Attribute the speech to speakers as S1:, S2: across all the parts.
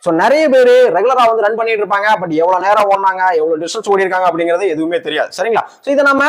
S1: So நிறைய பேர் ரெகுலராக வந்து ரன் பண்ணிட்டு இருப்பாங்க. பட் எவ்வளோ நேரம் ஓடினாங்க, எவ்வளோ டிஸ்டன்ஸ் ஓடி இருக்காங்க அப்படிங்கிறது எதுவுமே தெரியாது. சரிங்களா? ஸோ இதை நம்ம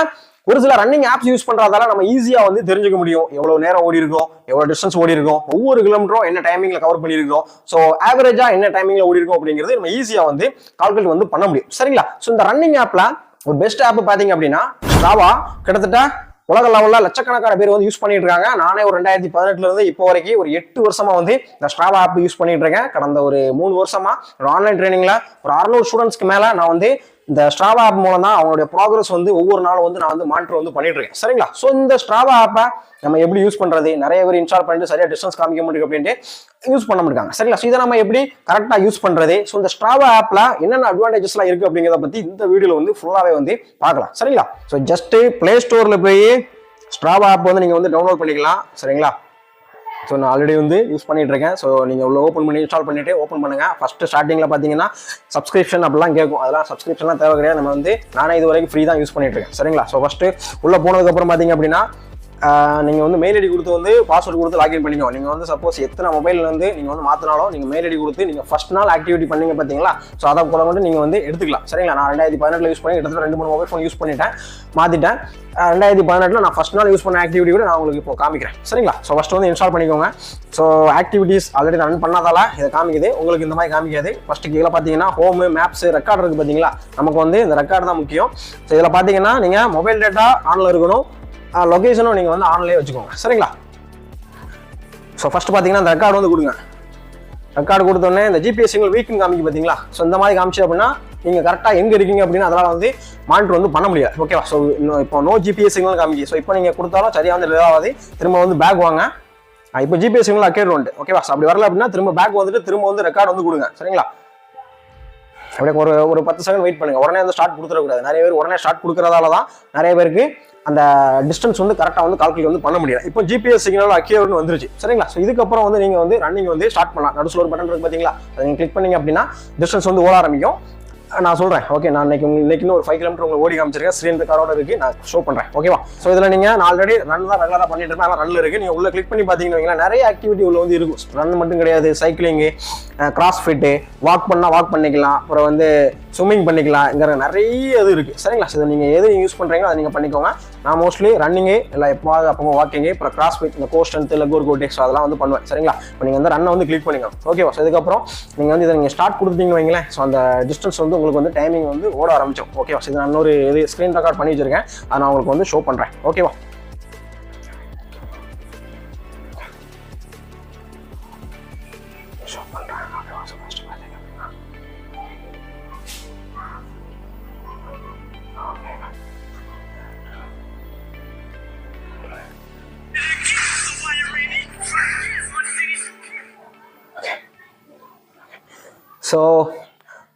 S1: ஒரு சில ரன்னிங் ஆப்ஸ் யூஸ் பண்றதால நம்ம ஈஸியா வந்து தெரிஞ்சுக்க முடியும். எவ்வளவு நேரம் ஓடி இருக்கோம், எவ்வளவு டிஸ்டன்ஸ் ஓடி இருக்கோம், ஒவ்வொரு கிலோமீட்டரும் என்ன டைமிங்ல கவர் பண்ணிருக்கோம், ஸோ ஆவரேஜா என்ன டைமிங்ல ஓடி இருக்கும் அப்படிங்கிறது நம்ம ஈஸியா வந்து கால்குலேட் வந்து பண்ண முடியும். சரிங்களா? ஸோ இந்த ரன்னிங் ஆப்ல ஒரு பெஸ்ட் ஆப் பாத்தீங்க அப்படின்னா ஸ்ட்ராவா. கிட்டத்தட்ட உலக லெவலில் லட்சக்கணக்கான பேர் வந்து யூஸ் பண்ணிட்டு இருக்காங்க. நானே ஒரு 2018 இருந்து இப்போ வரைக்கும் ஒரு 8 வருஷமா வந்து இந்த ஸ்ட்ராவா ஆப் யூஸ் பண்ணிட்டு இருக்கேன். கடந்த ஒரு 3 வருஷமா ஒரு ஆன்லைன் ட்ரைனிங்ல ஒரு 600 ஸ்டூடெண்ட்ஸ்க்கு மேல நான் வந்து இந்த ஸ்ட்ராவா ஆப் மூலம் தான் அவங்களுடைய ப்ராக்ரஸ் வந்து ஒவ்வொரு நாளும் வந்து நான் வந்து மானிட்டர் வந்து பண்ணிட்டு இருக்கேன். சரிங்களா? ஸோ இந்த ஸ்ட்ராவா ஆப்பை நம்ம எப்படி யூஸ் பண்றது, நிறைய பேர் இன்ஸ்டால் பண்ணிட்டு சரியா டிஸ்டன்ஸ் காமிக்க முடியும் அப்படின்ட்டு யூஸ் பண்ண முடியாங்க. சரிங்களா? ஸோ இதை நம்ம எப்படி கரெக்டாக யூஸ் பண்றது, ஸோ இந்த ஸ்ட்ராவா ஆப்ல என்னென்ன அட்வான்டேஜஸ்லாம் இருக்கு அப்படிங்கிறத பத்தி இந்த வீடியோல வந்து ஃபுல்லாவே வந்து பார்க்கலாம். சரிங்களா? ஸோ ஜஸ்ட் பிளே ஸ்டோர்ல போய் ஸ்ட்ராவா ஆப் வந்து நீங்க வந்து டவுன்லோட் பண்ணிக்கலாம். சரிங்களா? ஸோ நான் ஆல்ரெடி வந்து யூஸ் பண்ணிட்டு இருக்கேன். ஸோ நீங்கள் உள்ள ஓப்பன் பண்ணி இன்ஸ்டால் பண்ணிட்டு ஓப்பன் பண்ணுங்க. ஃபர்ஸ்ட் ஸ்டார்டிங்கில் பார்த்தீங்கன்னா சப்ஸ்கிரிப்ஷன் அப்படிலாம் கேட்கும். அதெல்லாம் சப்ஸ்கிரிப்ஷன்லாம் தேவை கிடையாது. நம்ம வந்து நானே இது வரைக்கும் ஃப்ரீ தான் யூஸ் பண்ணிட்டு இருக்கேன். சரிங்களா? ஸோ ஃபர்ஸ்ட் உள்ள போனதுக்கப்புறம் பார்த்தீங்க அப்படின்னா நீங்கள் வந்து மெயில் ஐடி கொடுத்து வந்து பாஸ்வேர்டு கொடுத்து லாகின் பண்ணிக்கோ. நீங்கள் வந்து சப்போஸ் எத்தனை மொபைல் வந்து நீங்கள் வந்து மாற்றினாலும் நீங்கள் மெயில் ஐடி கொடுத்து நீங்கள் ஃபர்ஸ்ட் நாள் ஆக்டிவிட்டி பண்ணீங்க பார்த்தீங்களா? ஸோ அதை கூட வந்து நீங்கள் வந்து எடுத்துக்கலாம். சரிங்களா? நான் 2018 யூஸ் பண்ணி கிட்டத்தட்ட 2-3 மொபைல் ஃபோன் யூஸ் பண்ணிட்டேன், மாற்றிட்டேன். 2018 நான் ஃபர்ஸ்ட் நாள் யூஸ் பண்ண ஆக்டிவிட்டி கூட நான் உங்களுக்கு இப்போ காமிக்கிறேன். சரிங்களா? ஸோ ஃபர்ஸ்ட் வந்து இன்ஸ்டால் பண்ணிக்கோங்க. ஸோ ஆக்டிவிட்டிஸ் ஆல்ரெடி ரன் பண்ணாதால இதை காமிக்குது, உங்களுக்கு இந்த மாதிரி காமிக்காது. ஃபர்ஸ்ட் கீழே பார்த்தீங்கன்னா ஹோம், மேப்ஸ், ரெக்கார்டு இருக்குது பார்த்தீங்களா? நமக்கு வந்து இந்த ரெக்கார்டு தான் முக்கியம். ஸோ இதில் பார்த்தீங்கன்னா நீங்கள் மொபைல் டேட்டா ஆனில் இருக்கணும், லொகேஷனும் நீங்கள் வந்து ஆன்லேயே வச்சுக்கோங்க. சரிங்களா? ஸோ ஃபர்ஸ்ட் பார்த்தீங்கன்னா இந்த ரெக்கார்டு வந்து கொடுங்க. ரெக்கார்டு கொடுத்தோடனே இந்த ஜிபிஎஸ் சிக்னல் வீக்குன்னு காமிக்கு பார்த்தீங்களா? ஸோ இந்த மாதிரி காமிச்சு அப்படின்னா நீங்கள் கரெக்டாக எங்கே இருக்கீங்க அப்படின்னு அதெல்லாம் வந்து மானிட்டர் வந்து பண்ண முடியாது. ஓகேவா? ஸோ இப்போ நோ ஜிபிஎஸ் சிக்னல் காமிக்கு. ஸோ இப்போ நீங்கள் கொடுத்தாலும் சரியாக வந்து இதாவது திரும்ப வந்து பேக் வாங்க. இப்போ ஜிபிஎஸ் சிக்னல் அக்கேட் உண்டு. ஓகேவா? ஸோ அப்படி வரல அப்படின்னா திரும்ப பேக் வந்துட்டு திரும்ப வந்து ரெக்கார்டு வந்து கொடுங்க. சரிங்களா? அப்படியே ஒரு 10 செகண்ட் வெயிட் பண்ணுங்க. உடனே வந்து ஸ்டார்ட் கொடுத்துடக்கூடாது. நிறைய பேர் உடனே ஸ்டார்ட் கொடுக்கறதால தான் நிறைய பேருக்கு அந்த டிஸ்டன்ஸ் வந்து கரெக்டாக வந்து கால்குலேட் வந்து பண்ண முடியல. இப்போ ஜிபிஎஸ் சிக்னல் அக்யூர்னு வந்துருச்சு. சரிங்களா? ஸோ இதுக்கப்புறம் வந்து நீங்கள் வந்து ரன்னிங் வந்து ஸ்டார்ட் பண்ணலாம். நடுவில் ஒரு பட்டன் இருக்கு பார்த்தீங்களா? அதை நீங்கள் கிளிக் பண்ணீங்க அப்படின்னா டிஸ்டன்ஸ் வந்து ஓட ஆரம்பிக்கும். நான் சொல்றேன். ஓகே, நான் இன்னைக்கு ஒரு 5 கிலோமீட்டர் உங்களுக்கு ஓடி காமிச்சிருக்கேன். ஸ்க்ரீன் ரெக்கார்டோட இருக்கு, நான் ஷோ பண்றேன். ஓகேவா? ஸோ இதில் நீங்க நான் ஆல்ரெடி ரன் தான் ரெகுலராக பண்ணிட்டு இருப்பேன். ஆனால் ரன்ல இருக்கு. நீங்க உள்ள கிளிக் பண்ணி பார்த்தீங்கன்னா நிறைய ஆக்டிவிட்டி உள்ள வந்து இருக்கும். ரன் மட்டும் கிடையாது, சைக்கிளிங்கு, கிராஸ் ஃபிட்டு, வாக் பண்ணா வாக் பண்ணிக்கலாம், அப்புறம் வந்து ஸ்விம்மிங் பண்ணிக்கலாம். இங்கே நிறைய இது இருக்கு. சரிங்களா? இதை நீங்க எது யூஸ் பண்றீங்களோ அதை நீங்க பண்ணிக்கோங்க. நான் மோஸ்ட்லி ரன்னிங்கு இல்லை எப்போது அப்போ வாக்கிங்கு, அப்புறம் கிராஸ் ஃபிட், இந்த கோஸ்ட் ஸ்ட்ரென்த், லெக் கோடெக்ஸ் அதெல்லாம் வந்து பண்ணுவேன். சரிங்களா? இப்போ நீங்கள் வந்து ரன்னை வந்து கிளிக் பண்ணிக்கணும். ஓகேவா? ஸோ இதுக்கப்புறம் நீங்கள் வந்து இதை நீங்கள் ஸ்டார்ட் கொடுத்துட்டீங்கன்னு வைங்களேன். ஸோ அந்த டிஸ்டன்ஸ் வந்து உங்களுக்கு வந்து டைமிங் வந்து ஓட ஆரம்பிச்சோம். ஓகேவா? ஸோ இது நான் ஒரு ஸ்க்ரீன் ரெக்கார்ட் பண்ணி வச்சிருக்கேன், அதை நான் உங்களுக்கு வந்து ஷோ பண்ணுறேன். ஓகேவா? ஷோ பண்ணுறேன். ஸோ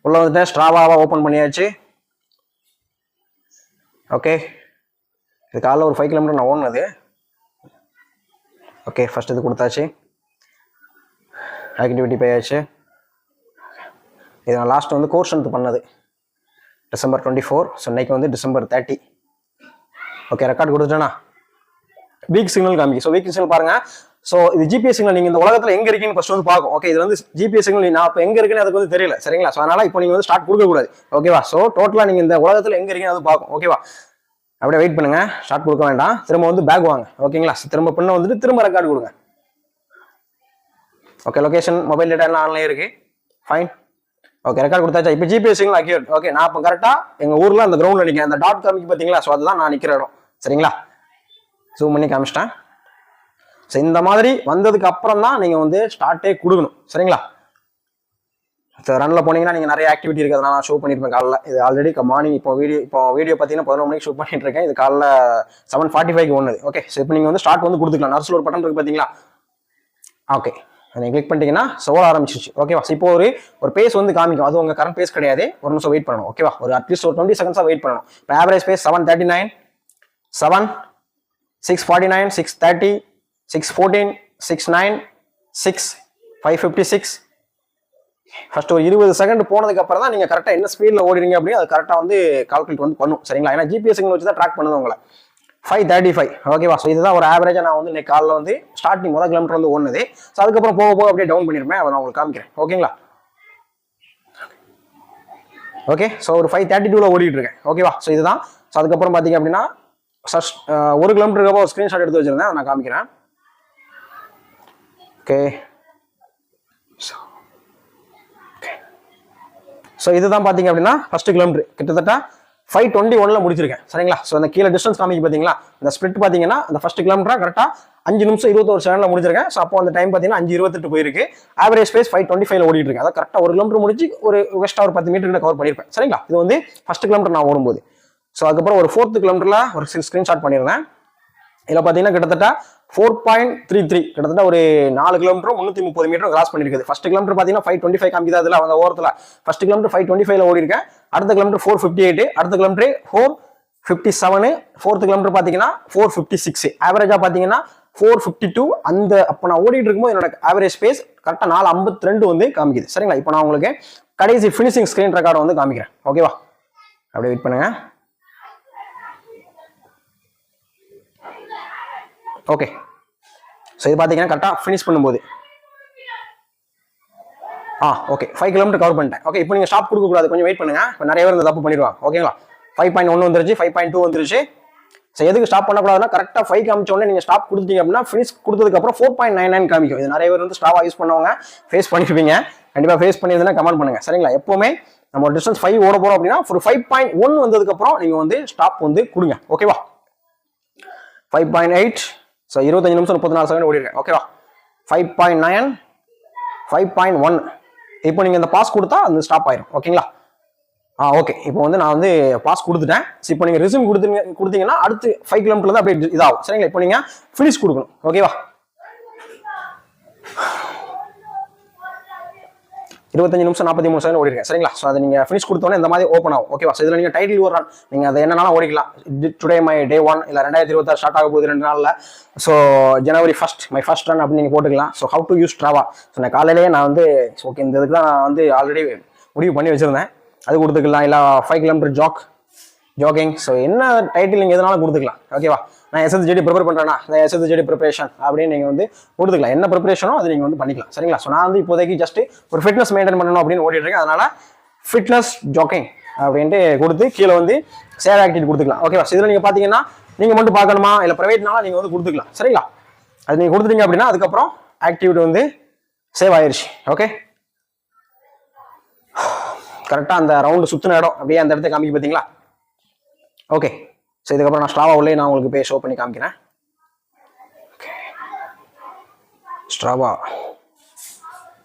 S1: உள்ள வந்துட்டு ஸ்ட்ராவாக ஓப்பன் பண்ணியாச்சு. ஓகே, இது காலைல ஒரு 5 கிலோமீட்டர் நான் ஓடுனது. ஓகே, ஃபர்ஸ்ட் இது கொடுத்தாச்சு, ஆக்டிவிட்டி போயாச்சு. இது நான் லாஸ்ட் வந்து கோர்ஸ் ஸ்ட்ரென்த் பண்ணது December 24. ஸோ இன்னைக்கு வந்து December 30. ஓகே, ரெக்கார்ட் கொடுத்துட்டேன்னா வீக் சிக்னல் காமிக்கு. ஸோ வீக் சிக்னல் பாருங்க. ஸோ இது ஜிபிஎஸ் சிக்னல் நீங்கள் இந்த உலகத்தில் எங்கே இருக்கீங்கன்னு ஃபர்ஸ்ட் வந்து பார்க்கும். ஓகே, இது வந்து ஜிபிஎஸ் சிக்னல் நான் இப்போ எங்கே இருக்குன்னு அதுக்கு வந்து தெரியல. சரிங்களா? ஸோ அதனால இப்போ நீங்கள் வந்து ஸ்டார்ட் கொடுக்கக்கூடாது. ஓகேவா? ஸோ டோட்டலாக நீங்கள் இந்த உலகத்தில் எங்கே இருக்கீங்கன்னு அது பார்க்கும். ஓகேவா? அப்படியே வெயிட் பண்ணுங்க, ஸ்டார்ட் கொடுக்க வேண்டாம். திரும்ப வந்து பேக் வாங்க. ஓகேங்களா? திரும்ப பண்ண வந்துட்டு திரும்ப ரெக்கார்டு கொடுங்க. ஓகே, லொகேஷன், மொபைல் டேட்டா எல்லாம் ஆன்லைன் இருக்கு. ஃபைன். ஓகே, ரெக்கார்ட் கொடுத்தாச்சா? இப்போ ஜிபிஎஸ் சிக்னல் அக்யூர்ட். ஓகே, நான் இப்போ கரெக்டாக எங்கள் ஊரில் அந்த கிரவுண்டில் நிற்கிறேன். அந்த டாட் காமிக்கு பார்த்தீங்களா? ஸோ அதுதான் நான் நிற்கிற இடம். சரிங்களா? ஜூம் பண்ணி காமிச்சிட்டேன். ஸோ இந்த மாதிரி வந்ததுக்கு அப்புறம் தான் நீங்கள் வந்து ஸ்டார்ட்டே கொடுக்கணும். சரிங்களா? ரன்ல போனீங்கன்னா நீங்கள் நிறைய ஆக்டிவிட்டி இருக்குது, நான் ஷோ பண்ணியிருப்பேன் காலைல. இது ஆல்ரெடி மார்னிங் இப்போ வீடியோ பார்த்தீங்கன்னா 11 மணிக்கு ஷூட் பண்ணிட்டு இருக்கேன். இது காலைல 7:45 ஒன்றுது. ஓகே, ஸோ இப்போ நீங்கள் வந்து ஸ்டார்ட் வந்து கொடுத்துக்கலாம். நர்ஸில் ஒரு பட்டன் இருக்கு பார்த்தீங்களா? ஓகே, நீங்கள் கிளிக் பண்ணிட்டீங்கன்னா சோட ஆரம்பிச்சிருச்சு. ஓகேவா? இப்போ ஒரு பேஸ் வந்து காமிக்கும். அது உங்கள் கரண்ட் பேஸ் கிடையாது. ஒரு நிமிஷம் வெயிட் பண்ணணும். ஓகேவா? ஒரு அட்லீஸ்ட் ஒரு 20 செகண்ட்ஸாக வெயிட் பண்ணணும். இப்போ ஆவரேஜ் பேஸ் 7:39, 7, 6:49, 6:30, 6:14, 6:09, 6, 5:56. ஃபர்ஸ்ட் ஒரு 20 செகண்ட் போனதுக்கு அப்புறம் தான் நீங்க கரெக்டா என்ன ஸ்பீட்ல ஓடுறீங்க அப்படின்னு அது கரெக்டா வந்து கால்குலேட் வந்து பண்ணும். சரிங்களா? ஏன்னா ஜிபிஎஸ் சிக்னல் வச்சு தான் ட்ராக் பண்ணுது உங்களை. 5:35. ஓகேவா? ஸோ இதுதான் ஒரு ஆவரேஜா நான் வந்து இன்னைக்கு காலைல வந்து ஸ்டார்டிங் முதல் கிலோமீட்டர் வந்து ஓடுனது. ஸோ அதுக்கப்புறம் போக அப்படியே டவுன் பண்ணிருப்பேன். அதை நான் உங்களுக்கு காமிக்கிறேன். ஓகேங்களா? ஓகே. ஸோ ஒரு 5:32 ஓடிட்டு இருக்கேன். ஓகேவா. ஸோ இதுதான். ஸோ அதுக்கப்புறம் பார்த்தீங்க அப்படின்னா 1 கிலோமீட்டருக்கு ஒரு ஸ்க்ரீன்ஷாட் எடுத்து வச்சிருந்தேன், நான் காமிக்கிறேன். ஓகே. ஸோ இதுதான் பார்த்தீங்க அப்படின்னா ஃபர்ஸ்ட் கிலோமீட்டர் கிட்டத்தட்ட 5:21ல முடிச்சிருக்கேன். சரிங்களா. ஸோ அந்த கீழே டிஸ்டன்ஸ் காமிக்கு பார்த்தீங்களா, இந்த ஸ்பிரிட் பார்த்தீங்கன்னா அந்த ஃபர்ஸ்ட் கிலோமீட்டரா கரெக்டாக 5 நிமிஷம் 21 செகண்ட்ல முடிச்சிருக்கேன். ஸோ அப்போ அந்த டைம் பார்த்தீங்கன்னா 5:28 போயிருக்கு. ஆவரேஜ் ஸ்பேஸ் 5:25ல ஓடிட்டு இருக்கு. அதாவது கரெக்டாக 1 கிலோமீட்டர் முடிச்சு ஒரு வெஸ்ட் ஒரு 10 மீட்டர் கவர் பண்ணியிருப்பேன். சரிங்களா. இது வந்து ஃபர்ஸ்ட் கிலோமீட்டர் நான் ஓடும்போது. ஸோ அதுக்கப்புறம் ஒரு 4th கிலோமீட்டர்ல ஒரு ஸ்கிரீன்ஷாட் பண்ணியிருந்தேன். இதில் பார்த்தீங்கன்னா கிட்டத்தட்ட 4.33 கிட்டத்தட்ட ஒரு 4 கிலோமீட்டரும் 330 மீட்டரும் கிராஸ் பண்ணிருக்குது. ஃபர்ஸ்ட் கிலோமீட்டர் பார்த்தீங்கன்னா 5:25 காமிக்குது. அதில் அந்த ஓரத்தில் ஃபர்ஸ்ட் கிலோமீட்டர் 5:25ல ஓடி இருக்கேன். அடுத்த கிலோமீட்டர் 4:58, அடுத்த கிலோமீட்டர் 4:57, 4th கிலோமீட்டர் பார்த்தீங்கன்னா 4:56, ஆவரேஜா பார்த்தீங்கன்னா 4:52. அந்த அப்போ நான் ஓடிட்டு இருக்கும்போது என்னோட ஆவரேஜ் ஸ்பேஸ் கரெக்டாக 4:52 வந்து காமிக்குது. சரிங்களா. இப்போ நான் உங்களுக்கு கடைசி ஃபினிஷிங் ஸ்கிரீன் ரெக்கார்டை வந்து காமிக்கிறேன். ஓகேவா. அப்படியே வெயிட் பண்ணுங்க. ஓகே. ஸோ இது பார்த்தீங்கன்னா கரெக்டாக ஃபினிஷ் பண்ணும்போது ஓகே 5 கிலோமீட்டர் கவர் பண்ணிட்டேன். ஓகே. இப்போ நீங்கள் ஸ்டாப் கொடுக்கக்கூடாது, கொஞ்சம் வெயிட் பண்ணுங்க. இப்போ நிறைய பேர் இந்த தப்பு பண்ணிடுவாங்க. ஓகேங்களா. 5.1 வந்துருச்சு, 5.2 வந்துருச்சு. ஸோ எதுக்கு ஸ்டாப் பண்ணக்கூடாதுன்னா கரெக்டாக 5 காமிச்ச உடனே நீங்கள் ஸ்டாப் கொடுத்தீங்க அப்படின்னா ஃபினிஷ் கொடுத்ததுக்கப்புறம் 4.99 காமிக்கும். இது நிறைய பேர் வந்து ஸ்டாவா யூஸ் பண்ணவங்க ஃபேஸ் பண்ணிருப்பீங்க. கண்டிப்பாக ஃபேஸ் பண்ணியிருந்தா கமெண்ட் பண்ணுங்க. சரிங்களா. எப்பவுமே நம்ம ஒரு டிஸ்டன்ஸ் 5 ஓட போகிறோம் அப்படின்னா ஒரு 5.1 வந்ததுக்கப்புறம் நீங்கள் வந்து ஸ்டாப் வந்து கொடுங்க. ஓகேவா. 5.8. ஸோ 25 நிமிஷம் 34 செகண்ட் ஓடிருக்கேன். ஓகேவா. 5.9, 5.1. இப்போ நீங்கள் இந்த பாஸ் கொடுத்தா அந்த ஸ்டாப் ஆயிரும். ஓகேங்களா. ஓகே. இப்போ வந்து நான் வந்து பாஸ் கொடுத்துட்டேன். இப்போ நீங்கள் ரெஸ்யூம் கொடுத்தீங்கன்னா அடுத்து 5 கிலோமீட்டர் தான் அப்படியே இதாகும். சரிங்களா. இப்போ நீங்கள் ஃபினிஷ் கொடுக்கணும். ஓகேவா. 25 நிமிஷம் 43 செகண்ட் ஓடிருக்கேன். சரிங்களா. ஸோ அதை நீங்கள் ஃபினிஷ் கொடுத்தோன்னே இந்த மாதிரி ஓப்பன் ஆகும். ஓகேவா. ஸோ இதில் நீங்கள் டைட்டில் ஒரு ரன் நீங்கள் அதை என்னன்னாலும் ஓடிக்கலாம். டுடே மை டே 1 இல்லை 2026 ஸ்டார்ட் ஆக போகுது 2 நாளில். So January 1st my first run அப்படின்னு நீங்கள் போட்டுக்கலாம். So how to use Strava. So நான் காலையிலேயே நான் வந்து ஓகே இந்த இதுக்கு தான் நான் வந்து ஆல்ரெடி முடிவு பண்ணி வச்சிருந்தேன். அது கொடுத்துக்கலாம். இல்லை 5 கிலோமீட்டர் ஜாகிங். ஸோ என்ன டைட்டில் நீங்கள் எதனாலும் கொடுத்துக்கலாம். ஓகேவா. நான் SSGD ப்ரிப்பேர் பண்ணுறேன்னா இந்த SSGD ப்ரிப்பரேஷன் அப்படின்னு நீங்கள் வந்து கொடுத்துக்கலாம். என்ன ப்ரிப்பரேஷனோ அது நீங்கள் வந்து பண்ணிக்கலாம். சரிங்களா. ஸோ நான் வந்து இப்போதைக்கு ஜஸ்ட் ஒரு ஃபிட்னஸ் மெயின்டைன் பண்ணணும் அப்படின்னு ஓடிட்டு இருக்கேன். அதனால ஃபிட்னஸ் ஜாகிங் அப்படின்ட்டு கொடுத்து கீழே வந்து சேர் ஆக்டிவிட்டி கொடுத்துக்கலாம். ஓகேவா. ஸோ இதில் நீங்கள் பார்த்தீங்கன்னா நீங்கள் மட்டும் பார்க்கணுமா இல்லை ப்ரைவேட்னால நீங்கள் வந்து கொடுத்துக்கலாம். சரிங்களா. அது நீங்கள் கொடுத்துட்டீங்க அப்படின்னா அதுக்கப்புறம் ஆக்டிவிட்டி வந்து சேவ் ஆயிடுச்சு. ஓகே. கரெக்டாக அந்த ரவுண்டு சுற்றின இடம் அப்படியே அந்த இடத்த காமிக்க பார்த்தீங்களா. ஓகே. ஸோ இதுக்கப்புறம் நான் Strava உள்ளே நான் உங்களுக்கு போய் ஷோ பண்ணி காமிக்கிறேன். Strava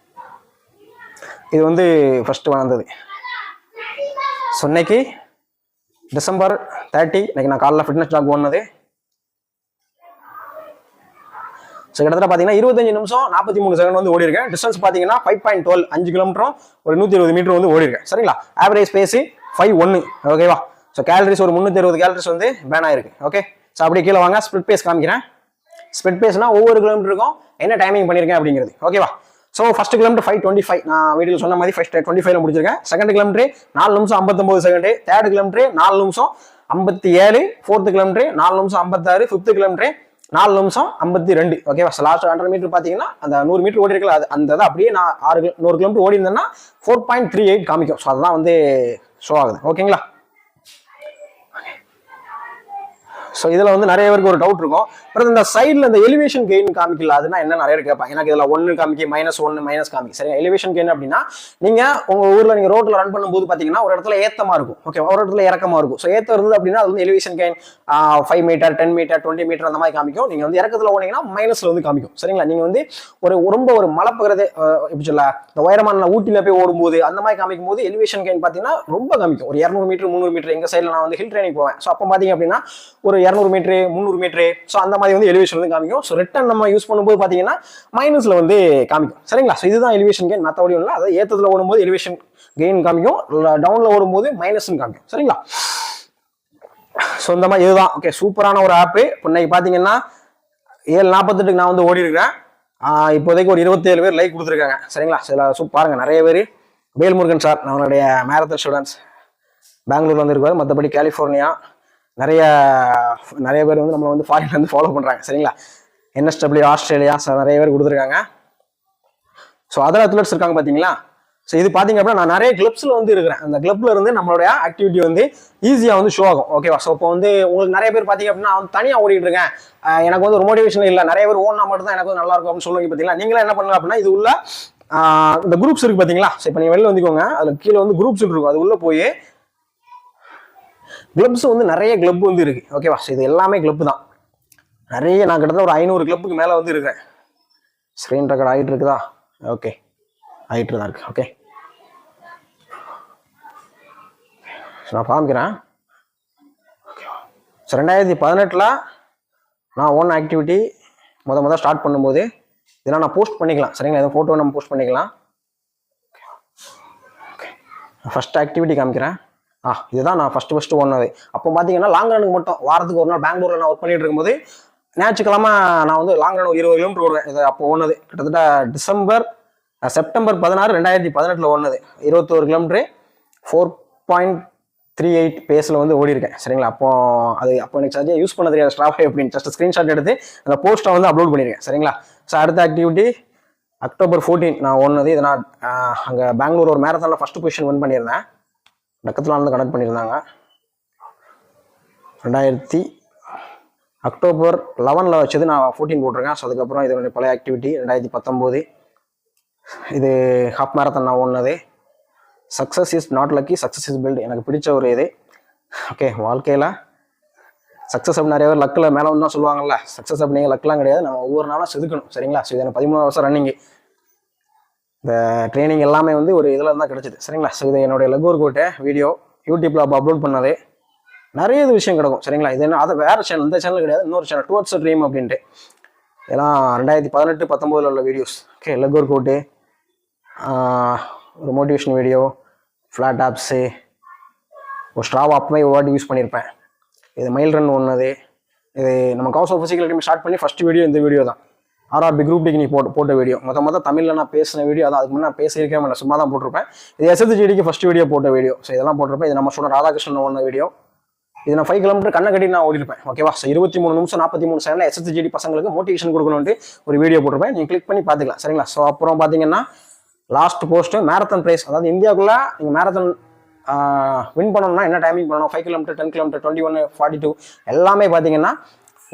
S1: இது வந்து ஃபர்ஸ்ட் வந்தது. ஸோ இன்னைக்கு December 30 இன்னைக்கு நான் காலைல ஃபிட்னஸ் ஜாக் ஓடுனது. ஸோ கிட்டத்தட்ட பார்த்தீங்கன்னா 25 நிமிஷம் 43 செகண்ட் வந்து ஓடி இருக்கேன். டிஸ்டன்ஸ் பார்த்தீங்கன்னா 5.12 5 கிலோமீட்டரும் ஒரு 120 மீட்டர் வந்து ஓடி இருக்கேன். சரிங்களா. Average space 5.1. ஓகேவா. ஸோ கேலரிஸ் ஒரு 360 கேலரிஸ் வந்து பேன் ஆயிருக்கு. ஓகே. ஸோ அப்படியே கீழே வாங்க ஸ்பிளிட் பேஸ் காமிக்கிறேன். ஸ்பிளிட் பேஸ்னா ஒவ்வொரு கிலோமீட்டருக்கும் என்ன டைமிங் பண்ணியிருக்கேன் அப்படிங்கிறது. ஓகேவா. ஸோ ஃபர்ஸ்ட் கிலோமீட்டர் 5:25 நான் வீடியோ சொன்ன மாதிரி 5:25ல முடிச்சிருக்கேன். செகண்ட் கிலோமீட்டர் 4 நிமிஷம் 59 செகண்ட், தேர்ட் கிலோமீட்டர் 4 நிமிஷம் 57, 4th கிலோமீட்டர் 4 நிமிஷம் 56, 5th கிலோமீட்டர் 4 நிமிஷம் 52. ஓகேவா. லாஸ்ட் 100 மீட்டர் பார்த்தீங்கன்னா அந்த 100 மீட்டர் ஓடி இருக்கல அந்த அப்படியே நான் 100 கிலோமீட்டர் ஓடி இருந்தேன்னா 4.38 காமிக்கும். ஸோ அதுதான் வந்து ஷோ ஆகுது. ஓகேங்களா. ஸோ இதில் வந்து நிறைய பேருக்கு ஒரு டவுட் இருக்கும். அப்புறம் இந்த சைடில் இந்த எலிவேஷன் கெயின் காமிக்கல அதுனா என்ன நிறைய பேர் கேட்பாங்க. எனக்கு இதில் 1 காமிக்கி -1 மைனஸ் காமிக்கி. சரி. எலிவேஷன் கெயின் அப்படின்னா நீங்கள் உங்கள் ஊரில் நீங்கள் ரோட்டில் ரன் பண்ணும்போது பார்த்தீங்கன்னா ஒரு இடத்துல ஏற்றமாக இருக்கும். ஓகே. ஒரு இடத்துல இறக்கமாக இருக்கும். ஸோ ஏற்றம் இருந்தது அப்படின்னா அது வந்து elevation gain 5 metre 10 metre 20 metre அந்த மாதிரி காமிக்கும். நீங்கள் வந்து இறக்கத்தில் ஓடிங்கன்னா மைனஸில் வந்து காமிக்கும். சரிங்களா. நீங்கள் வந்து ரொம்ப ஒரு மலைப்பகுதி எப்படி சொல்ல இந்த உயரமான ஊட்டியில் போய் ஓடும்போது அந்த மாதிரி காமிக்கும் போது எலிவேஷன் கெயின் பார்த்தீங்கன்னா ரொம்ப காமிக்கும். ஒரு 200 மீட்டர் 300 மீட்டர் எங்கள் சைடில் நான் வந்து ஹில் ட்ரைனிங் போவேன். ஸோ அப்போ பார்த்தீங்க அப்படின்னா ஒரு 200 மீட்டர் 300 மீட்டர். ஸோ அந்த மாதிரி வந்து எலிவேஷன் வந்து காமிக்கும். ஸோ ரிட்டர்ன் நம்ம யூஸ் பண்ணும்போது பார்த்தீங்கன்னா மைனஸ்ல வந்து காமிக்கும். சரிங்களா. ஸோ இதுதான் எலிவேஷன் கெயின். மற்றபடி இல்லை. அதாவது ஏற்றத்தில் ஓடும்போது எலிவேஷன் கெயின் காமிக்கும், டவுன்ல ஓடும்போது மைனஸ்ன்னு காமிக்கும். சரிங்களா. ஸோ இந்த மாதிரி இதுதான். ஓகே. சூப்பரான ஒரு ஆப்பு. இப்போ இன்னைக்கு பார்த்தீங்கன்னா 7:48 நான் வந்து ஓடி இருக்கிறேன். இப்போதைக்கு ஒரு 27 பேர் லைக் கொடுத்துருக்காங்க. சரிங்களா. சில பாருங்க நிறைய பேர். வேல்முருகன் சார் நம்மளுடைய மேரத்தான் ஸ்டூடெண்ட்ஸ் பெங்களூர்ல வந்து இருக்காரு. மற்றபடி கலிஃபோர்னியா நிறைய பேர் வந்து நம்மளை வந்து ஃபாரின்ல இருந்து ஃபாலோ பண்றாங்க. சரிங்களா. NSW ஆஸ்திரேலியா நிறைய பேர் கொடுத்துருக்காங்க. ஸோ அதர் அத்லெட்ஸ் இருக்காங்க பார்த்தீங்களா. ஸோ இது பார்த்தீங்க அப்படின்னா நான் நிறைய கிளப்ஸில் வந்து இருக்கிறேன். அந்த கிளப்ல இருந்து நம்மளுடைய ஆக்டிவிட்டி வந்து ஈஸியாக வந்து ஷோ ஆகும். ஓகேவா? ஸோ இப்போ வந்து உங்களுக்கு நிறைய பேர் பார்த்தீங்க அப்படின்னா அவன் தனியாக ஓடிட்டு இருக்கேன், எனக்கு வந்து ஒரு மோட்டிவேஷன் இல்லை, நிறைய பேர் ஓடினா மட்டும் தான் எனக்கு வந்து நல்லா இருக்கும் அப்படின்னு சொல்லுவாங்க. பார்த்தீங்களா? நீங்களே என்ன பண்ணலாம் அப்படின்னா இது உள்ள இந்த குரூப்ஸ் இருக்கு பார்த்தீங்களா? ஸோ இப்போ நீங்கள் வெளில வந்துக்கோங்க, அதில் கீழே வந்து குரூப்ஸ் இருக்கும், அது உள்ள போய் கிளப்ஸ் வந்து நிறைய கிளப் வந்து இருக்கு. ஓகேவா? ஸோ இது எல்லாமே கிளப் தான். நிறைய நான் கிட்டத்தட்ட ஒரு 500 கிளப்புக்கு மேலே வந்து இருக்கேன். ஸ்க்ரீன் ரெக்கார்ட் ஆகிட்டு இருக்குதா? ஓகே, ஆகிட்டு தான் இருக்கு. ஓகே, நான் காமிக்கிறேன். ஸோ 2018 நான் ஓன் ஆக்டிவிட்டி முதல் ஸ்டார்ட் பண்ணும்போது இதெல்லாம் நான் போஸ்ட் பண்ணிக்கலாம். சரிங்களா? எதுவும் ஃபோட்டோ நம்ம போஸ்ட் பண்ணிக்கலாம். ஓகே, ஃபர்ஸ்ட் ஆக்டிவிட்டி காமிக்கிறேன். இதுதான் நான் ஃபர்ஸ்ட் ஓடினது. அப்போ பார்த்தீங்கன்னா லாங் ரனுக்கு மட்டும் வாரத்துக்கு ஒரு நாள் பெங்களூரில் நான் ஒர்க் பண்ணிட்டு இருக்கும்போது ஞாயிற்றுக்கிழமை நான் வந்து லாங் ரன் 20 கிலோமீட்டர் ஓடுவேன். இது அப்போ ஓடுனது கிட்டத்தட்ட செப்டம்பர் 16, 2018 ஓடுனது 21 கிலோமீட்டரு 4.38 பேஸில் வந்து ஓடி இருக்கேன். சரிங்களா? அப்போ எனக்கு சரியாக யூஸ் பண்ண தெரியாது ஸ்ட்ராஃபை அப்படின்னு ஜஸ்ட் ஸ்க்ரீன்ஷாட் எடுத்து அந்த போஸ்ட்டை வந்து அப்லோட் பண்ணியிருக்கேன். சரிங்களா? ஸோ அடுத்த ஆக்டிவிட்டி October 14 நான் ஓடுனது. இதை நான் அங்கே பெங்களூர் ஒரு மேரத்தானில் ஃபர்ஸ்ட் பொசிஷன் வின் பண்ணியிருந்தேன். டக்கத்தில் வந்து கனெக்ட் பண்ணியிருந்தாங்க. 2000 அக்டோபர் 11 வச்சது நான் 14 போட்டிருக்கேன். ஸோ அதுக்கப்புறம் இதனுடைய பழைய ஆக்டிவிட்டி 2019 இது ஹாஃப் மேரத்தான் நான் ஓடுனது. Success is not lucky, success is built. எனக்கு பிடிச்ச ஒரு இது. ஓகே, வாழ்க்கையில் சக்ஸஸ் அப்படி நிறைய பேர் லக்கில் மேலே வந்து தான் சொல்லுவாங்கல்ல, சக்ஸஸ் அப்படிங்கிற லக்லாம் கிடையாது, நம்ம ஒவ்வொரு நாளும் செதுக்கணும். சரிங்களா? ஸோ இது எனக்கு 13 வருஷம் ரன்னிங்கு. இந்த ட்ரைனிங் எல்லாமே வந்து ஒரு இதில் தான் கிடச்சிது. சரிங்களா? ஸோ இது என்னுடைய லெக் ஒர்க் அவுட்டு வீடியோ யூடியூப்பில் அப்லோட் பண்ணது. நிறைய இது விஷயம் கிடக்கும். சரிங்களா? இது என்ன, அதை வேறு சேனல், இந்த சேனல் கிடையாது, இன்னொரு சேனல் டுவர்ட்ஸ் ட்ரீம் அப்படின்ட்டு. இதெல்லாம் 2018, 19 உள்ள videos. Okay, leg work out, ஒரு மோட்டிவேஷன் வீடியோ, ஃப்ளாட் ஆப்ஸு, ஒரு ஸ்ட்ராவ் அப்பவே ஒரு வாட்டி யூஸ் பண்ணியிருப்பேன். இது மைல் ரன் ஒன்றுது. இது நம்ம கவுஸ் ஆஃப் ஃபிசிக்கல் அகாடமி ஸ்டார்ட் பண்ணி ஃபஸ்ட் வீடியோ இந்த வீடியோ தான். RRB குரூப் டிக்கு நீ போட்ட வீடியோ மொத்தம் தமிழில் நான் பேசின வீடியோ. அதான் அதுக்கு முன்னே நான் பேசியிருக்கேன், நான் சும்மா தான் போட்டிருப்பேன். இது SSGDக்கு ஃபஸ்ட் வீடியோ போட்ட வீடியோ. ஸோ இதெல்லாம் போட்டிருப்பேன். இது நம்ம சொன்ன ராதாகிருஷ்ணன் ஓடின வீடியோ. இது நான் 5 கிலோமீட்டர் கண்ணை கட்டி நான் ஓடிருப்பேன். ஓகேவா? ஸோ 23 நிமிஷம் 43 செகண்டில் SSGD பசங்களுக்கு மோட்டிவேஷன் கொடுக்கணும்ட்டு ஒரு வீடியோ போட்டிருப்பேன். நீங்கள் கிளிக் பண்ணி பார்த்துக்கலாம். சரிங்களா? ஸோ அப்புறம் பார்த்தீங்கன்னா லாஸ்ட் போஸ்ட்டு மேரத்தான் ப்ரைஸ், அதாவது இந்தியாவுக்குள்ளே நீங்கள் மேரத்தான் வின் பண்ணணும்னா என்ன டைமிங் பண்ணணும், 5 கிலோமீட்டர், 10 கிலோமீட்டர், 21, 42 எல்லாமே பார்த்தீங்கன்னா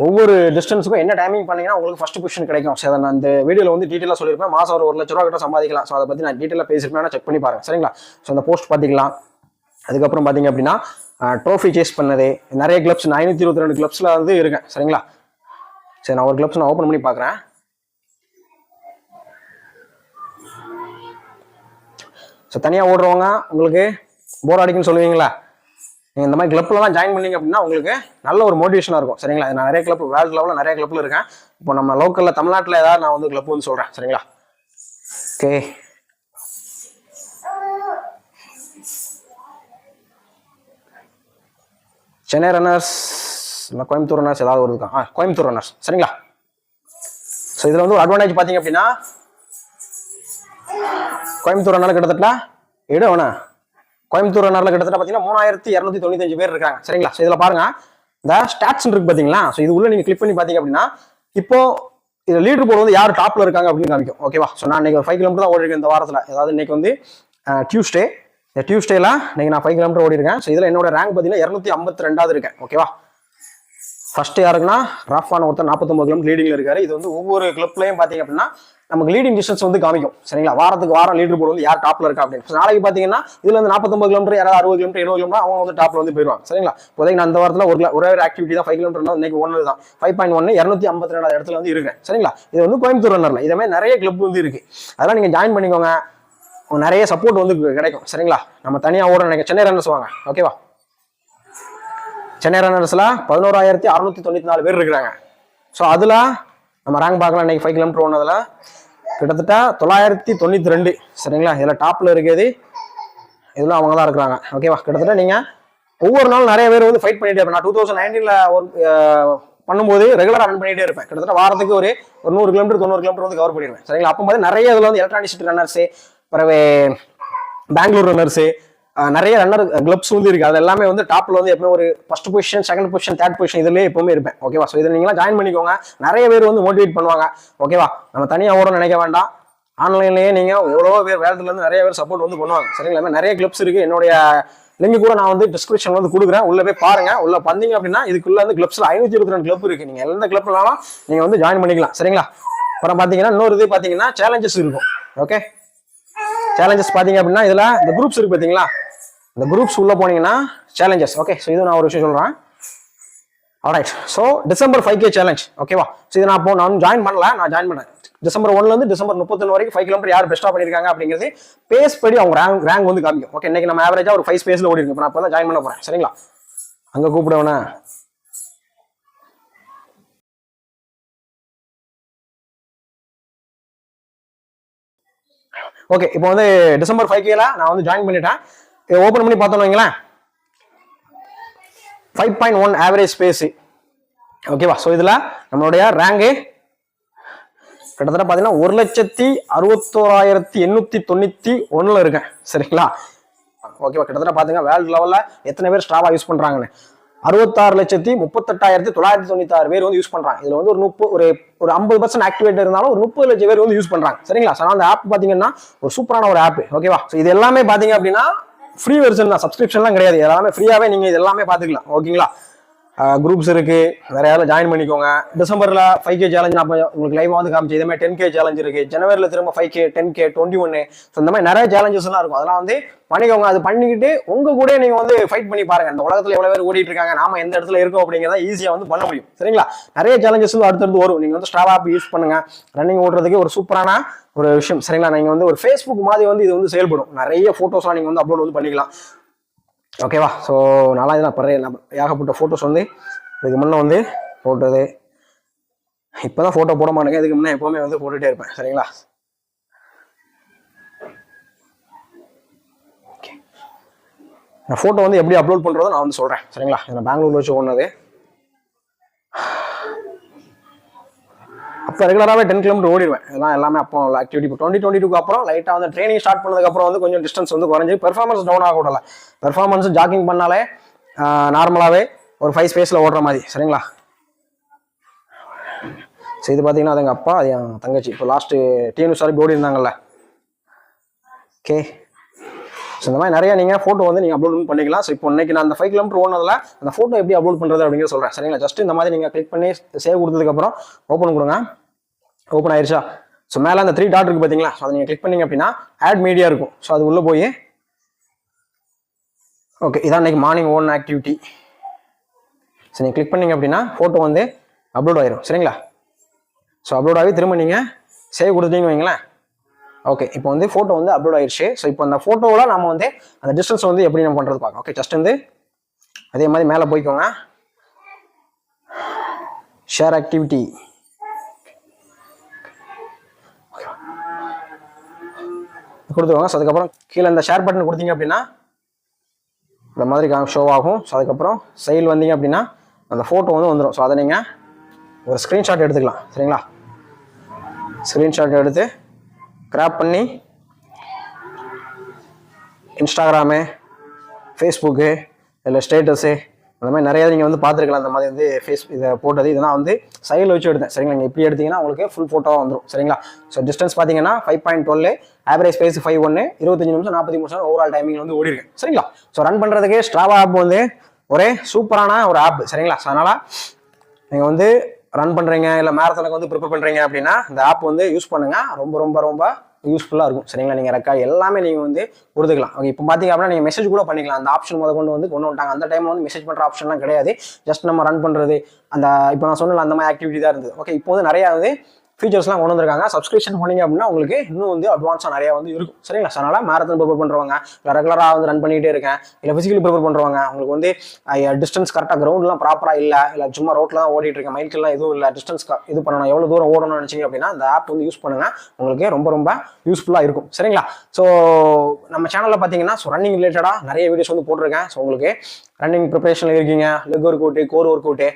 S1: ஒவ்வொரு டிஸ்டன்ஸுக்கும் என்ன டைமிங் பண்ணீங்கன்னா உங்களுக்கு ஃபர்ஸ்ட் பொசிஷன் கிடைக்கும். ஸோ அதை நான் அந்த வீடியோவில் வந்து டீட்டெயிலாக சொல்லியிருப்பேன். மாதம் ஒரு 1 லட்ச ரூபா கிட்ட சம்பாதிக்கலாம். ஸோ அதை பற்றி நான் டீட்டெயிலாக பேசியிருப்பேன், செக் பண்ணி பாருங்கள். சரிங்களா? ஸோ அந்த போஸ்ட் பார்த்திக்கலாம். அதுக்கப்புறம் பார்த்தீங்க அப்படின்னா ட்ரோஃபி சேஸ் பண்ணது நிறைய கிளப்ஸ், 522 கிளப்ஸில் வந்து இருக்கேன். சரிங்களா? சரி, நான் ஒரு கிளப்ஸ் நான் ஓப்பன் பண்ணி பார்க்குறேன். ஸோ தனியாக ஓடுறவங்க உங்களுக்கு போர் அடிக்குன்னு சொல்லுவீங்களா, நீங்கள் இந்த மாதிரி கிளப்லாம் ஜாயின் பண்ணீங்க அப்படின்னா உங்களுக்கு நல்ல ஒரு மோட்டிவேஷனாக இருக்கும். சரிங்களா? நான் நிறைய கிளப் வேர்ல்டு லெவலில் நிறைய கிளப்பில் இருக்கேன். இப்போ நம்ம லோக்கலில் தமிழ்நாட்டில் ஏதாவது நான் வந்து கிளப் வந்து சொல்கிறேன். சரிங்களா? ஓகே, சென்னை ரன்னர்ஸ் இல்லை கோயம்புத்தூர் ரன்னர்ஸ் ஏதாவது ஒரு இருக்கா? கோயம்புத்தூர் ரன்னர்ஸ். சரிங்களா? ஸோ இதில் வந்து ஒரு அட்வான்டேஜ் பார்த்தீங்க அப்படின்னா கோயம்புத்தூர் ரன்னர் கிட்டத்தட்ட கோயம்புத்தூர் ரன்னர்ல கிட்டத்தட்ட பார்த்தீங்கன்னா 3295 பேர் இருக்காங்க. சரிங்களா? ஸோ இதில் பாருங்க, இந்த ஸ்டாட்ஸ் இருக்கு பார்த்தீங்களா? ஸோ இது உள்ள நீங்கள் கிளிக் பண்ணி பார்த்தீங்க அப்படின்னா இப்போ இது லீடர் போர்டு வந்து யார் டாப்ல இருக்காங்க அப்படின்னு காமிக்கும். ஓகேவா? ஸோ நான் இன்னைக்கு ஒரு 5 கிலோமீட்டர் தான் ஓடிருக்கேன் இந்த வாரத்தில். அதாவது இன்னைக்கு வந்து டியூஸ்டே. இந்த டியூஸ்டேல இன்னைக்கு நான் 5 கிலோமீட்டர் ஓடிருக்கேன். ஸோ இதில் என்னோட ரேங்க் பார்த்தீங்கன்னா 252வது இருக்கேன். ஓகேவா? ஃபர்ஸ்ட் யாருக்குன்னா ராஃபான ஒருத்தர் 49 கிலோமீட்டர் லீடிங்ல இருக்காரு. இது வந்து ஒவ்வொரு கிளப்லையும் பார்த்தீங்க அப்படின்னா நமக்கு லீடிங் டிஸ்டன்ஸ் வந்து காமிக்கும். சரிங்களா? வாரத்துக்கு வாரம் லீடர் போர்டு வந்து யார் டாப்ல இருக்கா அப்படின்னு. நாளைக்கு பாத்தீங்கன்னா இதுல வந்து 49 கிலோமீட்டர், யாராவது 60 கிலோமீட்டர், 70 கிலோமீட்டர் அவங்க வந்து டாப்ல வந்து போயிருவாங்க. சரிங்களா? இப்போதைக்கு நான் அந்த வாரத்தில் ஒரே ஒரு ஆக்டிவிட்டி தான் 5 கிலோமீட்டர் இன்னைக்கு ஒன்று தான் 5.1 252 இடத்துல வந்து இருக்கேன். சரிங்களா? இது வந்து கோயம்புத்தூர் ரன்னர்ல இதே மாதிரி நிறைய கிளப் வந்து இருக்கு. அதெல்லாம் நீங்க ஜாயின் பண்ணிக்கோங்க, நிறைய சப்போர்ட் வந்து கிடைக்கும். சரிங்களா? நம்ம தனியா ஓட நினைக்க சென்னை ரன்னர்ஸ் வாங்க. ஓகேவா? சென்னை ரன்னர்ஸ்ல 11,694 பேர் இருக்கிறாங்க. ஸோ அதுல நம்ம ரேங்க் பார்க்கலாம். இன்னைக்கு 5 கிலோமீட்டர் ஓடுனதுல கிட்டத்தட்ட 992. சரிங்களா? இதில் டாப்ல இருக்குது, இதில் அவங்க தான் இருக்கிறாங்க. ஓகேவா? கிட்டத்தட்ட நீங்க ஒவ்வொரு நாளும் நிறைய பேர் வந்து ஃபைட் பண்ணிட்டே இருப்பேன். நான் 2019 ஒர்க் பண்ணும்போது ரெகுலராக ரன் பண்ணிட்டே இருப்பேன். கிட்டத்தட்ட வாரத்துக்கு ஒரு 100 கிலோமீட்டர் 90 கிலோமீட்டர் வந்து கவர் பண்ணிடுவேன். சரிங்களா? அப்போ வந்து நிறைய இதில் வந்து எலக்ட்ரானிக் சிட்டி ரன்னர்ஸு, பிறகு பெங்களூர் ரன்னர்ஸு, நிறைய ரன்னர் கிளப்ஸ் வந்து இருக்கு. அது எல்லாமே வந்து டாப்ல வந்து எப்பவுமே ஒரு first position, second position, third position இதுலேயே எப்பவுமே இருப்பேன். ஓகேவா? ஸோ இதில் நீங்களாம் ஜாயின் பண்ணிக்கோங்க, நிறைய பேர் வந்து மோட்டிவேட் பண்ணுவாங்க. ஓகேவா? நம்ம தனியாக ஓட நினைக்க வேண்டாம். ஆன்லைன்லேயே நீங்கள் எவ்வளோ பேர் வேலத்துலேருந்து நிறைய பேர் சப்போர்ட் வந்து பண்ணுவாங்க சரிங்களா. நிறைய கிளப்ஸ் இருக்குது, என்னுடைய லிங்க் கூட நான் வந்து டிஸ்கிரிப்ஷன் வந்து கொடுக்குறேன், உள்ள போய் பாருங்க. உள்ள வந்தீங்க அப்படின்னா இதுக்குள்ள வந்து கிளப்ஸ்ல 522 கிளப் இருக்கு, நீங்க எந்த கிளப்னாலும் நீங்க வந்து ஜாயின் பண்ணிக்கலாம் சரிங்களா. அப்புறம் பாத்தீங்கன்னா இன்னொரு இது பாத்தீங்கன்னா சேலஞ்சஸ் இருக்கும். ஓகே, சேலஞ்சஸ் பாத்தீங்க அப்படின்னா இதுல இந்த குரூப்ஸ் இருக்கு பாத்தீங்களா, இந்த குரூப்ஸ் உள்ள போனீங்கன்னா சேலஞ்சஸ். ஓகே, ஸோ இது நான் ஒரு விஷயம் சொல்றேன். Alright, so December 5K challenge ஓகேவா. ஸோ இது நான் ஜாயின் பண்ணல, நான் ஜாயின் பண்ணேன் டிசம்பர் 1 இருந்து டிசம்பர் 31 வரைக்கும் 5 கிலோமீட்டர் யார் பெஸ்டா பண்ணிருக்காங்க அப்படிங்கிறது பேஸ் படி அவங்க ரேங்க் வந்து காமிக்கும். ஓகே, இன்னைக்கு நம்ம ஆவரேஜா ஒரு 5 ஸ்பேஸ்ல ஓடி இருக்கு. நான் இப்போ தான் ஜாயின் பண்ண போறேன் சரிங்களா. அங்க கூப்பிடுவேண்ணா. ஓகே, இப்போ வந்து டிசம்பர் 5Kல நான் வந்து ஜாயின் பண்ணிட்டேன். ஓபன் பண்ணி பார்த்தோம்னு வைங்களேன், 5.1 ஆவரேஜ் ஸ்பேஸ் ஓகேவா. ஸோ இதுல நம்மளுடைய ரேங்கு கிட்டத்தட்ட பாத்தீங்கன்னா 1,61,891 இருக்கேன் சரிங்களா. ஓகேவா, கிட்டத்தட்ட பாத்தீங்க வேர்ல்டு லெவல்ல எத்தனை பேர் ஸ்ட்ராவா யூஸ் பண்றாங்கன்னு 66,38,996 பேர் வந்து யூஸ் பண்றாங்க. இதுல வந்து ஒரு 50% ஆக்டிவேட் இருந்தாலும் ஒரு 30 லட்சம் பேர் வந்து யூஸ் பண்றாங்க சரிங்களா. ஸோ அந்த ஆப் பாத்தீங்கன்னா ஒரு சூப்பரான ஒரு ஆப் ஓகேவா. ஸோ இது எல்லாமே பாத்தீங்க அப்படின்னா ஃப்ரீ வெர்ஷன் தான், சப்ஸ்கிரிப்ஷன்லாம் கிடையாது, எல்லாமே ஃப்ரீயாவே நீங்க இது எல்லாமே பாத்துக்கலாம் ஓகேங்களா. குரூப்ஸ் இருக்கு, நிறைய யாரும் ஜாயின் பண்ணிக்கோங்க. டிசம்பர்ல 5K சேலஞ்ச் நான் உங்களுக்கு லைவா வந்து காமிச்சு, இதே மாதிரி 10K சேலஞ்ச் இருக்கு. ஜனவரில திரும்ப 5K 10K 21. ஸோ இந்த மாதிரி நிறைய சேலஞ்சஸ் எல்லாம் இருக்கும், அதெல்லாம் வந்து பண்ணிக்கோங்க. அது பண்ணிக்கிட்டு உங்க கூட நீங்க வந்து ஃபைட் பண்ணி பாருங்க. இந்த உலகத்துல எவ்வளவு பேர் ஓடிட்டு இருக்காங்க, நாம எந்த இடத்துல இருக்கோம் அப்படிங்கிறத ஈஸியா வந்து பண்ண முடியும் சரிங்களா. நிறைய சேலஞ்சஸ் அடுத்தடுத்து வரும். நீங்க வந்து ஸ்ட்ராவா ஆப் யூஸ் பண்ணுங்க, ரன்னிங் ஓடுறதுக்கு ஒரு சூப்பரான ஒரு விஷயம் சரிங்களா. நீங்க வந்து ஒரு ஃபேஸ்புக் மாதிரி வந்து இது வந்து செயல்படும். நிறைய போட்டோஸ்லாம் நீங்க வந்து அப்லோட் வந்து பண்ணிக்கலாம் ஓகேவா. ஸோ நல்லா இதெல்லாம் ஏகப்பட்ட ஃபோட்டோஸ் வந்து இதுக்கு முன்னே வந்து போட்டது. இப்போதான் ஃபோட்டோ போட மாட்டேங்க, இதுக்கு முன்னே எப்போவுமே வந்து போட்டுகிட்டே இருப்பேன் சரிங்களா. ஓகே, நான் ஃபோட்டோ வந்து எப்படி அப்லோட் பண்ணுறதோ நான் வந்து சொல்கிறேன் சரிங்களா. நான் பெங்களூர்ல வச்சு ஓடுனது. அப்போ ரெகுலராகவே 10 கிலோமீட்டர் ஓடிடுவேன். இதெல்லாம் எல்லாமே அப்போ ஆக்டிவிட்டி. இப்போ 2022 அப்புறம் லைட்டாக வந்து ட்ரைனிங் ஸ்டார்ட் பண்ணதுக்கப்புறம் வந்து கொஞ்சம் டிஸ்டன்ஸ் வந்து குறைஞ்சி பெர்ஃபார்மன்ஸ் டவுன் ஆக விடல. பெர்ஃபார்மன்ஸ் ஜாக்கிங் பண்ணாலே நார்மலாகவே ஒரு 5 ஸ்பேஸில் ஓடுற மாதிரி சரிங்களா. ஸோ இது பார்த்தீங்கன்னா அது எங்கள் அப்பா, அது என் தங்கச்சி. இப்போ லாஸ்ட்டு டிஎன்யூ சாரி ஓடி இருந்தாங்கல்ல. ஓகே, ஸோ இந்த மாதிரி நிறைய நீங்கள் ஃபோட்டோ வந்து நீங்கள் அப்லோட் பண்ணிக்கலாம். ஸோ இப்போ இன்னைக்கு நான் அந்த 5 கிலோமீட்டர் ஓடுனதில் அந்த ஃபோட்டோ எப்படி அப்லோட் பண்ணுறது அப்படிங்கிறத சொல்கிறேன் சரிங்களா. ஜஸ்ட் இந்த மாதிரி நீங்கள் கிளிக் பண்ணி சேவ் கொடுத்ததுக்கப்புறம் ஓப்பன் கொடுங்க. ஓப்பன் ஆயிடுச்சா. ஸோ மேலே அந்த 3 டாட் இருக்கு பார்த்தீங்களா, ஸோ அதை நீங்கள் கிளிக் பண்ணிங்க அப்படின்னா ஆட் மீடியா இருக்கும். ஸோ அது உள்ளே போய் ஓகே, இதான் இன்னைக்கு மார்னிங் ஓன் ஆக்டிவிட்டி. ஸோ நீங்கள் கிளிக் பண்ணிங்க அப்படின்னா ஃபோட்டோ வந்து அப்லோட் ஆயிரும் சரிங்களா. ஸோ அப்லோட் ஆகி திரும்ப நீங்கள் சேவ் கொடுத்தீங்க வைங்களேன். ஓகே, இப்போ வந்து ஃபோட்டோ வந்து அப்லோட் ஆயிடுச்சு. ஸோ இப்போ அந்த ஃபோட்டோவில் நம்ம வந்து அந்த டிஸ்டன்ஸ் வந்து எப்படி நம்ம பண்ணுறது பார்க்கலாம். ஓகே, ஜஸ்ட் வந்து அதே மாதிரி மேலே போய்க்கோங்க, ஷேர் ஆக்டிவிட்டி கொடுத்துக்கோங்க. ஸோ அதுக்கப்புறம் கீழே இந்த ஷேர் பட்டன் கொடுத்தீங்க அப்படின்னா இந்த மாதிரி ஷோ ஆகும். ஸோ அதுக்கப்புறம் சைடில் வந்தீங்க அப்படின்னா அந்த ஃபோட்டோ வந்து வந்துடும். ஸோ அதை நீங்கள் ஒரு ஸ்க்ரீன்ஷாட் எடுத்துக்கலாம் சரிங்களா. ஸ்க்ரீன்ஷாட் எடுத்து கிராப் பண்ணி இன்ஸ்டாகிராமு, ஃபேஸ்புக்கு, இல்லை ஸ்டேட்டஸு அந்த மாதிரி நிறைய நீங்கள் வந்து பார்த்துருக்கலாம். அந்த மாதிரி வந்து இதை போட்டது இதெல்லாம் வந்து சைடில் வச்சு எடுத்தேன் சரிங்களா. நீங்கள் இப்படி எடுத்தீங்கன்னா உங்களுக்கு ஃபுல் ஃபோட்டோவாக வந்துடும் சரிங்களா. ஸோ டிஸ்டன்ஸ் பார்த்தீங்கன்னா 5.12, ஆவரேஜ் ஸ்பேஸ் 5.1, 25 நிமிஷம் 40 நிமிஷம் ஓவரால் டைமிங் வந்து ஓடி இருக்கு சரிங்களா. ஸோ ரன் பண்ணுறதுக்கு ஸ்ட்ராவா ஆப் வந்து ஒரே சூப்பரான ஒரு ஆப் சரிங்களா. ஸோ அதனால் நீங்கள் வந்து ரன் பண்ணுறீங்க இல்லை மேரத்தானுக்கு வந்து ப்ரிப்பேர் பண்ணுறீங்க அப்படின்னா இந்த ஆப் வந்து யூஸ் பண்ணுங்கள். ரொம்ப ரொம்ப ரொம்ப யூஸ்ஃபுல்லாக இருக்கும் சரிங்களா. நீங்கள் ரெக்கார்ட் எல்லாமே நீங்கள் வந்து கொடுத்துக்கலாம். ஓகே, இப்போ பார்த்தீங்க அப்படின்னா நீங்கள் மெசேஜ் கூட பண்ணிக்கலாம். அந்த ஆப்ஷன் கொண்டு வந்துட்டாங்க. அந்த டைமில் வந்து மெசேஜ் பண்ணுற ஆப்ஷன்லாம் கிடையாது. ஜஸ்ட் நம்ம ரன் பண்ணுறது அந்த இப்போ நான் சொன்னல அந்த மாதிரி ஆக்டிவிட்டி தான் இருந்தது. ஓகே, இப்போ வந்து நிறையா வந்து ஃபீச்சர்ஸ்லாம் கொண்டு வந்திருக்காங்க. சப்ஸ்கிரிப்ஷன் பண்ணிங்க அப்படின்னா உங்களுக்கு இன்னும் வந்து அட்வான்ஸாக நிறையா வந்து இருக்கும் சரிங்களா. அதனால் மேரத்தான் ப்ரிப்பேர் பண்ணுறவங்க, இல்லை ரெகுலராக வந்து ரன் பண்ணிகிட்டே இருக்கேன், இல்லை ஃபிசிக்கலி ப்ரிப்பேர் பண்ணுறவங்க, உங்களுக்கு வந்து டிஸ்டன்ஸ் கரெக்டாக கிரவுண்ட்லாம் ப்ராப்பராக இல்லை சும்மா ரோட்டில் தான் ஓடிட்டு இருக்கேன், மைல்கெல்லாம் எதுவும் இல்லை, டிஸ்டன்ஸ் இது பண்ணணும், எவ்வளோ தூரம் ஓடணும்னு நினச்சிங்க அப்படின்னா அந்த ஆப் வந்து யூஸ் பண்ணுங்கள். உங்களுக்கு ரொம்ப ரொம்ப யூஸ்ஃபுல்லாக இருக்கும் சரிங்களா. ஸோ நம்ம சேனலில் பார்த்தீங்கன்னா ரன்னிங் ரிலேட்டடாக நிறைய வீடியோஸ் வந்து போட்டிருக்கேன். ஸோ உங்களுக்கு ரன்னிங் ப்ரிப்பரேஷனில் இருக்கீங்க, leg work out, core work out,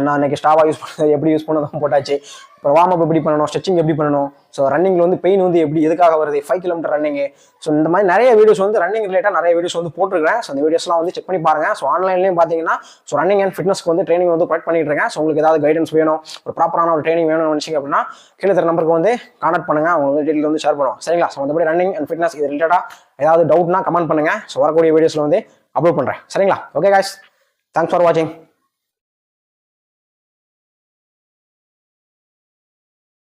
S1: நான் இன்னைக்கு ஸ்டாவா யூஸ் பண்ணுறது எப்படி யூஸ் பண்ணதும் போட்டாச்சு. அப்புறம் வார்ம் அப் எப்படி பண்ணணும், ஸ்ட்ரெச்சிங் எப்படி பண்ணணும், ஸோ ரன்னிங்ல வந்து பெயின் வந்து எப்படி எதுக்காக வருது, 5 கிலோமீட்டர் ரன்னிங். ஸோ இந்த மாதிரி நிறைய வீடியோஸ் வந்து ரன்னிங் ரிலேட்டாக நிறைய வீடியோஸ் வந்து போட்டுருக்கேன். ஸோ அந்த வீடியோஸ்லாம் வந்து செக் பண்ணி பாருங்க. ஸோ ஆன்லைன்லேயும் பார்த்தீங்கன்னா ஸோ ரன்னிங் அண்ட் ஃபிட்னஸ்க்கு வந்து ட்ரைனிங் வந்து ப்ரொவைட் பண்ணிட்டு இருக்கேன். ஸோ உங்களுக்கு ஏதாவது கைடன்ஸ் வேணும், ஒரு ப்ராப்பரான ஒரு ட்ரைனிங் வேணும்னு நினைச்சிங்க அப்படின்னா கீழே தர நம்பருக்கு வந்து கான்டாக்ட் பண்ணுங்க. அவங்க வந்து டீட்டெயில் வந்து ஷேர் பண்ணுவோம். சரிங்களா? ஸோ மற்றபடி ரன்னிங் அண்ட் ஃபிட்னஸ் இது ரிலேட்டாக ஏதாவது டவுட்னா கமெண்ட் பண்ணுங்க. ஸோ வரக்கூடிய வீடியோஸ்ல வந்து அப்லோட் பண்றேன். சரிங்களா? ஓகே गाइस, தேங்க்ஸ் ஃபார் வாட்சிங்.